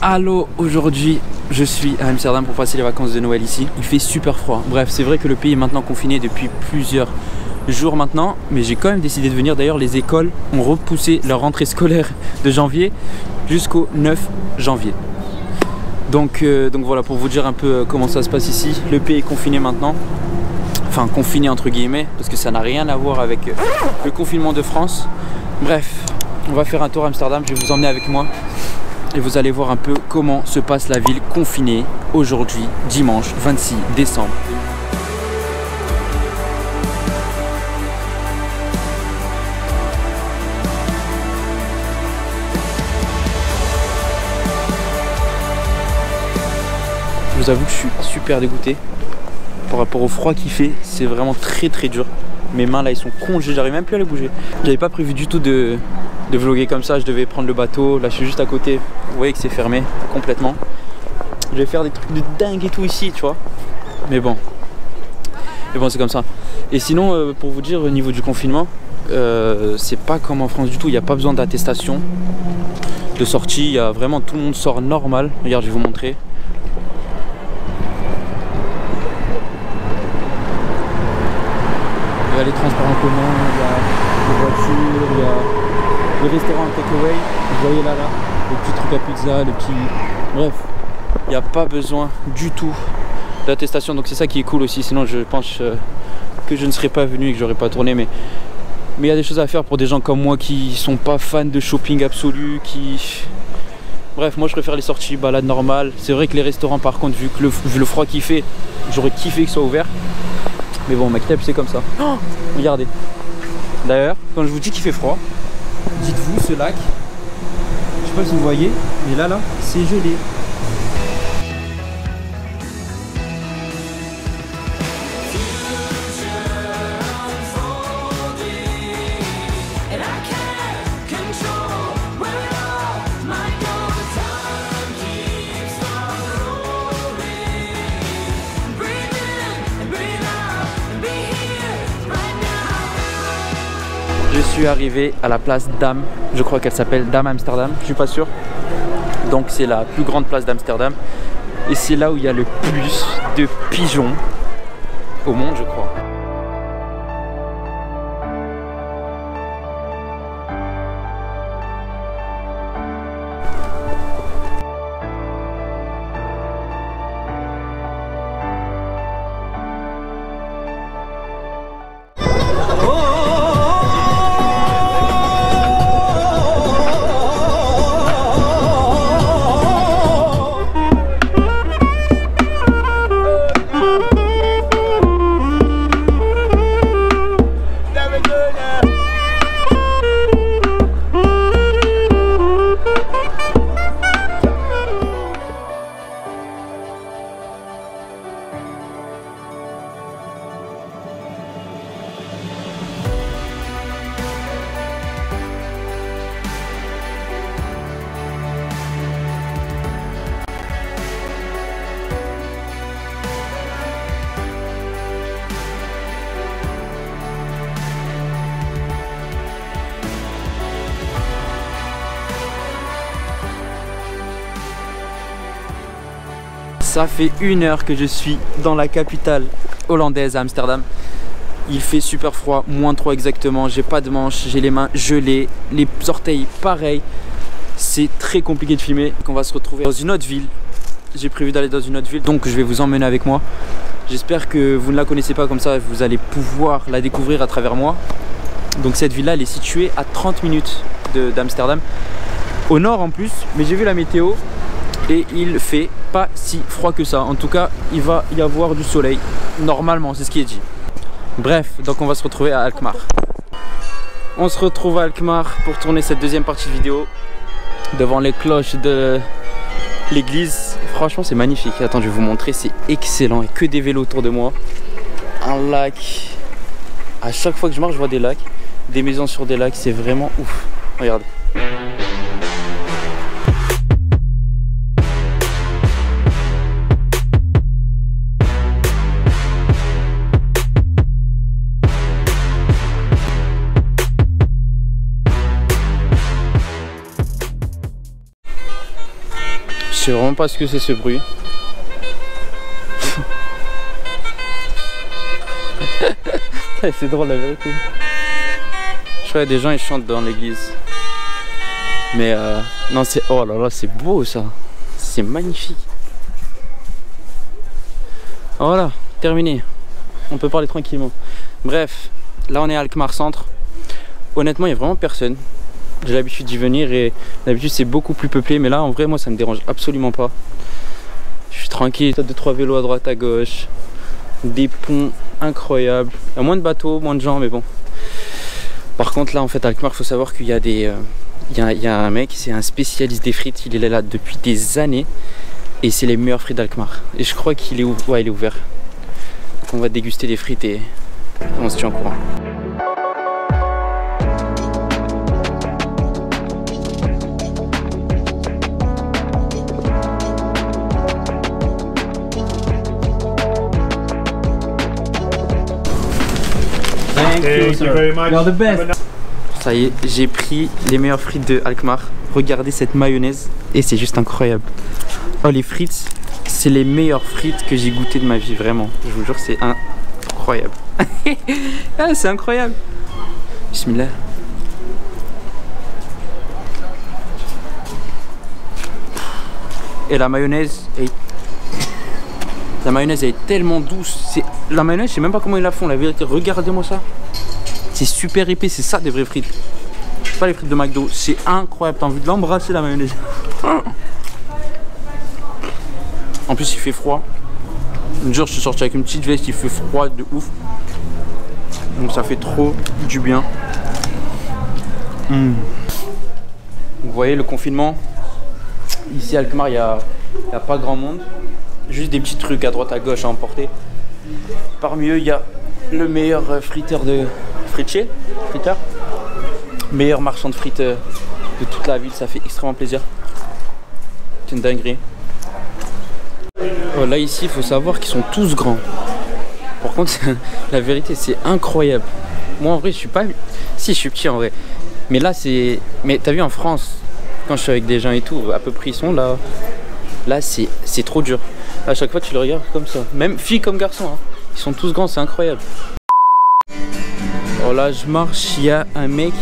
Allô, aujourd'hui je suis à Amsterdam pour passer les vacances de Noël ici. Il fait super froid. Bref, c'est vrai que le pays est maintenant confiné depuis plusieurs jours maintenant, mais j'ai quand même décidé de venir. D'ailleurs, les écoles ont repoussé leur rentrée scolaire de janvier jusqu'au 9 janvier. Donc voilà, pour vous dire un peu comment ça se passe ici. Le pays est confiné maintenant. Enfin, confiné entre guillemets, parce que ça n'a rien à voir avec le confinement de France. Bref, on va faire un tour à Amsterdam, je vais vous emmener avec moi. Et vous allez voir un peu comment se passe la ville confinée aujourd'hui, dimanche 26 décembre. Je vous avoue que je suis super dégoûté par rapport au froid qu'il fait. C'est vraiment très dur. Mes mains là, ils sont congelés, j'arrive même plus à les bouger. J'avais pas prévu du tout de vlogger comme ça. Je devais prendre le bateau. Là, je suis juste à côté. Vous voyez que c'est fermé complètement. Je vais faire des trucs de dingue et tout ici, tu vois. Mais bon, c'est comme ça. Et sinon, pour vous dire, au niveau du confinement, c'est pas comme en France du tout. Il n'y a pas besoin d'attestation de sortie. Il y a vraiment, tout le monde sort normal. Regarde, je vais vous montrer. Il y a les transports en commun, il y a les voitures, il y a les restaurants takeaway. Vous voyez là, le petit truc à pizza, le petit... Bref, il n'y a pas besoin du tout d'attestation. Donc c'est ça qui est cool aussi. Sinon je pense que je ne serais pas venu et que j'aurais pas tourné. Mais il y a des choses à faire pour des gens comme moi qui sont pas fans de shopping absolu, qui... Bref, moi je préfère les sorties balades normales. C'est vrai que les restaurants par contre, vu le froid qu'il fait, j'aurais kiffé qu'ils soient ouverts. Mais bon, Maktab c'est comme ça. Oh, regardez. D'ailleurs, quand je vous dis qu'il fait froid, dites-vous ce lac, je sais pas si vous voyez, mais là, c'est gelé. Je suis arrivé à la place Dam, je crois qu'elle s'appelle Dam Amsterdam, je suis pas sûr. Donc c'est la plus grande place d'Amsterdam. Et c'est là où il y a le plus de pigeons au monde, je crois. Ça fait 1 heure que je suis dans la capitale hollandaise à Amsterdam. Il fait super froid, -3 exactement. J'ai pas de manches, j'ai les mains gelées, les orteils pareil. C'est très compliqué de filmer. Donc on va se retrouver dans une autre ville. J'ai prévu d'aller dans une autre ville, donc je vais vous emmener avec moi. J'espère que vous ne la connaissez pas, comme ça vous allez pouvoir la découvrir à travers moi. Donc cette ville là, elle est située à 30 minutes d'Amsterdam, au nord en plus. Mais j'ai vu la météo et il fait pas si froid que ça. En tout cas, il va y avoir du soleil normalement, c'est ce qui est dit. Bref, donc on va se retrouver à Alkmaar. On se retrouve à Alkmaar pour tourner cette deuxième partie de vidéo devant les cloches de l'église. Franchement, c'est magnifique. Attends, je vais vous montrer, c'est excellent. Et que des vélos autour de moi. Un lac. À chaque fois que je marche, je vois des lacs, des maisons sur des lacs. C'est vraiment ouf. Regardez. sais vraiment pas ce que c'est ce bruit. C'est drôle la vérité. Je crois qu'il y a des gens ils chantent dans l'église. Mais non c'est... Oh là là c'est beau ça. C'est magnifique. Voilà, terminé. On peut parler tranquillement. Bref, là on est à Alkmaar Centre. Honnêtement il n'y a vraiment personne. J'ai l'habitude d'y venir et d'habitude c'est beaucoup plus peuplé. Mais là en vrai moi ça me dérange absolument pas. Je suis tranquille, t'as 2-3 vélos à droite à gauche. Des ponts incroyables. Il y a moins de bateaux, moins de gens mais bon. Par contre là en fait à Alkmaar il faut savoir qu'il y a des... Il y a un mec, c'est un spécialiste des frites, il est là depuis des années et c'est les meilleurs frites d'Alkmaar. Et je crois qu'il est, ouais, il est ouvert. Donc on va déguster des frites et on se tient au courant. Thank you very much. You're the best. Ça y est, j'ai pris les meilleures frites de Alkmaar. Regardez cette mayonnaise et c'est juste incroyable. Oh les frites, c'est les meilleures frites que j'ai goûtées de ma vie, vraiment. Je vous jure, c'est incroyable. Ah, c'est incroyable. Bismillah. Et la mayonnaise est... La mayonnaise elle est tellement douce. La mayonnaise, je sais même pas comment ils la font, la vérité. Regardez-moi ça. C'est super épais, c'est ça des vraies frites. Pas les frites de McDo, c'est incroyable. T'as envie de l'embrasser la mayonnaise. En plus il fait froid. Un jour je suis sorti avec une petite veste, il fait froid de ouf. Donc ça fait trop du bien. Vous voyez le confinement. Ici à Alkmaar il n'y a pas grand monde. Juste des petits trucs à droite à gauche à emporter. Parmi eux il y a le meilleur friteur de... friteur, meilleur marchand de frites de toute la ville, ça fait extrêmement plaisir. C'est une dinguerie. Oh, là ici il faut savoir qu'ils sont tous grands. Par contre la vérité c'est incroyable. Moi en vrai je suis pas... Si je suis petit en vrai. Mais là c'est... Mais t'as vu en France, quand je suis avec des gens et tout, à peu près ils sont là. Là c'est trop dur. À chaque fois tu le regardes comme ça. Même filles comme garçons, hein. Ils sont tous grands, c'est incroyable. Oh là je marche, il y a un mec,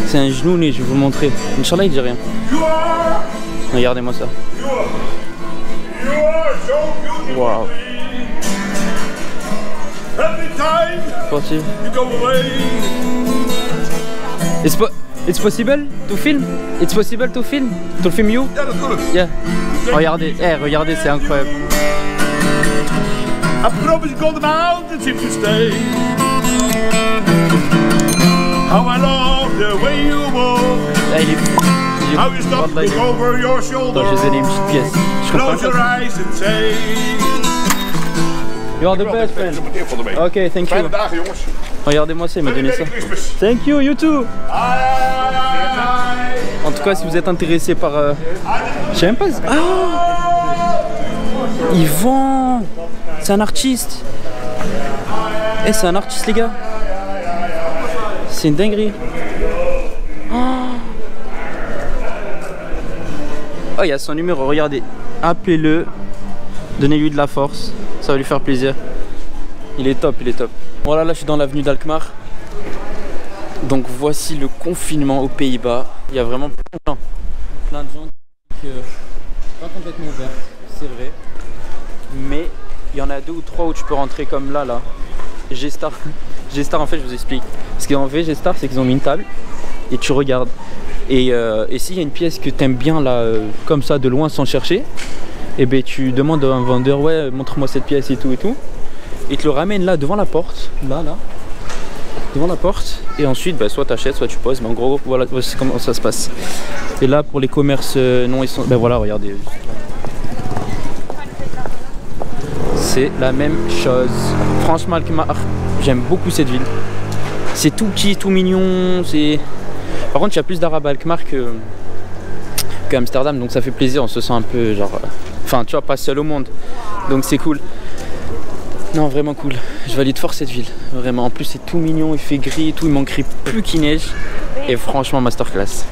c'est un genou né, je vais vous le montrer. Inch'Allah il dit rien. Regardez-moi ça. Waouh. Sportif. It's possible to film? It's possible to film? To film you? Yeah. Regardez, regardez, c'est incroyable. I promise you go to the mountains if you stay. How I love the way you walk. Là il est fou. How you stop look over your shoulder. Attends, je vais donner une petite pièce. Close your eyes and say. You are the best friend. Ok, thank you. Regardez-moi ça, il m'a donné ça. Thank you, you too. En tout cas, si vous êtes intéressé par... Je sais même pas... Ah, il vend... C'est un artiste. Eh, c'est un artiste les gars. C'est une dinguerie. Oh, il y a son numéro, regardez. Appelez-le. Donnez-lui de la force. Ça va lui faire plaisir. Il est top, il est top. Voilà, là je suis dans l'avenue d'Alkmaar. Donc voici le confinement aux Pays-Bas. Il y a vraiment plein de gens. Plein de gens qui pas complètement ouverts, c'est vrai. Mais il y en a 2 ou 3 où tu peux rentrer comme là. G-Star. G-Star en fait je vous explique. Ce qu'en fait G-Star c'est qu'ils ont mis une table et tu regardes. Et s'il y a une pièce que tu aimes bien là, comme ça de loin sans chercher, et ben tu demandes à un vendeur ouais montre-moi cette pièce et tout et tout. Et te le ramène là devant la porte, là, devant la porte. Et ensuite bah, soit tu achètes, soit tu poses. Mais en gros voilà c'est comment ça se passe. Et là pour les commerces non ils sont... Ben voilà regardez. C'est la même chose. Franchement Alkmaar, j'aime beaucoup cette ville. C'est tout petit, tout mignon. Par contre il y a plus d'Arabes à Alkmaar que Amsterdam. Donc ça fait plaisir, on se sent un peu genre... Enfin tu vois pas seul au monde. Donc c'est cool. Non vraiment cool. Je valide fort cette ville. Vraiment. En plus c'est tout mignon, il fait gris et tout. Il manquerait plus qu'il neige. Et franchement masterclass.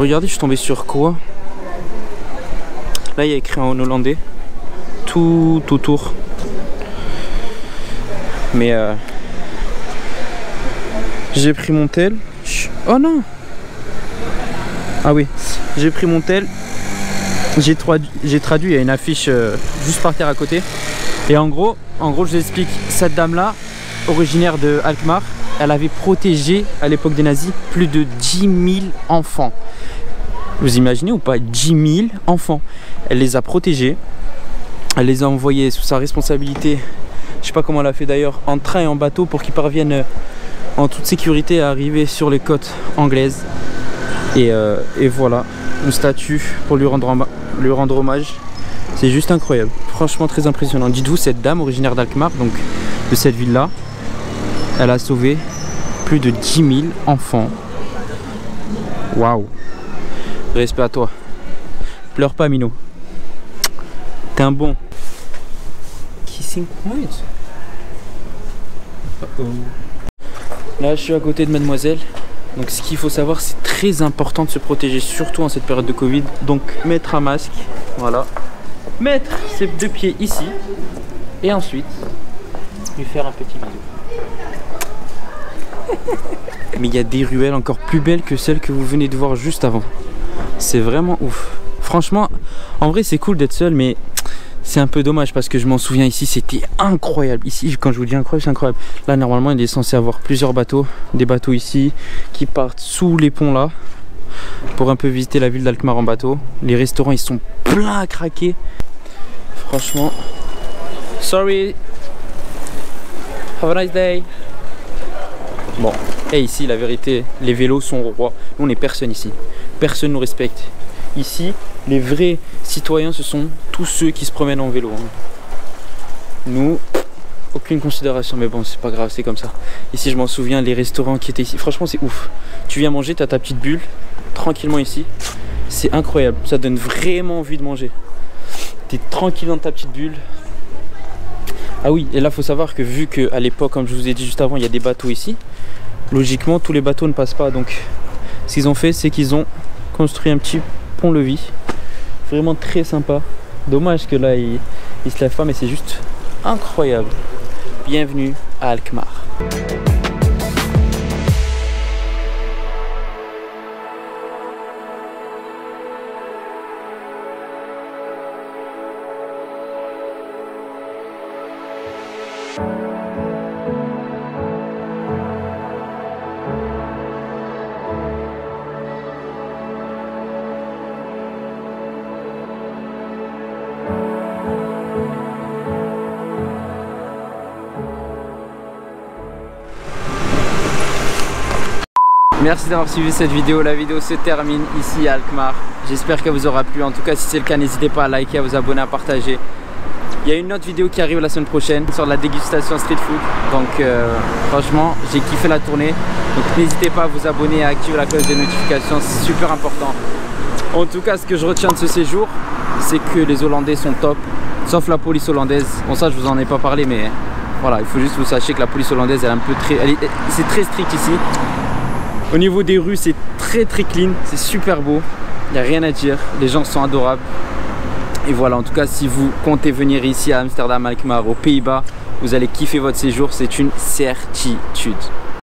Regardez, je suis tombé sur quoi? Là, il y a écrit en hollandais. Tout autour. Mais j'ai pris mon tel. Oh non! Ah oui, j'ai pris mon tel. J'ai traduit, il y a une affiche juste par terre à côté. Et en gros, je vous explique. Cette dame-là, originaire de Alkmaar, elle avait protégé à l'époque des nazis plus de 10 000 enfants. Vous imaginez ou pas? 10 000 enfants. Elle les a protégés. Elle les a envoyés sous sa responsabilité. Je sais pas comment elle a fait d'ailleurs, en train et en bateau pour qu'ils parviennent en toute sécurité à arriver sur les côtes anglaises. Et voilà, une statue pour lui rendre hommage. C'est juste incroyable, franchement très impressionnant. Dites-vous, cette dame originaire d'Alkmaar, donc de cette ville-là, elle a sauvé plus de 10 000 enfants. Waouh! Respect à toi. Pleure pas, Minou. T'es un bon. Kissing point. Là, je suis à côté de mademoiselle. Donc ce qu'il faut savoir, c'est très important de se protéger, surtout en cette période de Covid. Donc mettre un masque, voilà. Mettre ses deux pieds ici. Et ensuite, lui faire un petit bisou. Mais il y a des ruelles encore plus belles que celles que vous venez de voir juste avant. C'est vraiment ouf. Franchement, en vrai c'est cool d'être seul, mais c'est un peu dommage parce que je m'en souviens ici, c'était incroyable. Ici, quand je vous dis incroyable, c'est incroyable. Là, normalement, il est censé avoir plusieurs bateaux. Des bateaux ici qui partent sous les ponts là pour un peu visiter la ville d'Alkmaar en bateau. Les restaurants, ils sont pleins à craquer. Franchement, sorry. Have a nice day. Bon, et ici, la vérité, les vélos sont rois. Nous, on n'est personne ici. Personne nous respecte. Ici, les vrais citoyens, ce sont tous ceux qui se promènent en vélo. Nous, aucune considération, mais bon, c'est pas grave, c'est comme ça. Ici, je m'en souviens, les restaurants qui étaient ici, franchement, c'est ouf. Tu viens manger, tu as ta petite bulle, tranquillement ici. C'est incroyable, ça donne vraiment envie de manger. Tu es tranquille dans ta petite bulle. Ah oui, et là, faut savoir que vu qu'à l'époque, comme je vous ai dit juste avant, il y a des bateaux ici, logiquement, tous les bateaux ne passent pas. Donc, ce qu'ils ont fait, c'est qu'ils ont construit un petit pont-levis, vraiment très sympa. Dommage que là il se lève pas, mais c'est juste incroyable. Bienvenue à Alkmaar. Merci d'avoir suivi cette vidéo. La vidéo se termine ici à Alkmaar. J'espère qu'elle vous aura plu. En tout cas, si c'est le cas, n'hésitez pas à liker, à vous abonner, à partager. Il y a une autre vidéo qui arrive la semaine prochaine sur la dégustation street food. Donc franchement, j'ai kiffé la tournée. Donc n'hésitez pas à vous abonner et à activer la cloche des notifications. C'est super important. En tout cas, ce que je retiens de ce séjour, c'est que les Hollandais sont top. Sauf la police hollandaise. Bon, ça, je vous en ai pas parlé, mais voilà, il faut juste que vous sachiez que la police hollandaise, elle est un peu c'est très strict ici. Au niveau des rues, c'est très clean, c'est super beau, il n'y a rien à dire, les gens sont adorables. Et voilà, en tout cas, si vous comptez venir ici à Amsterdam, Alkmaar, aux Pays-Bas, vous allez kiffer votre séjour, c'est une certitude.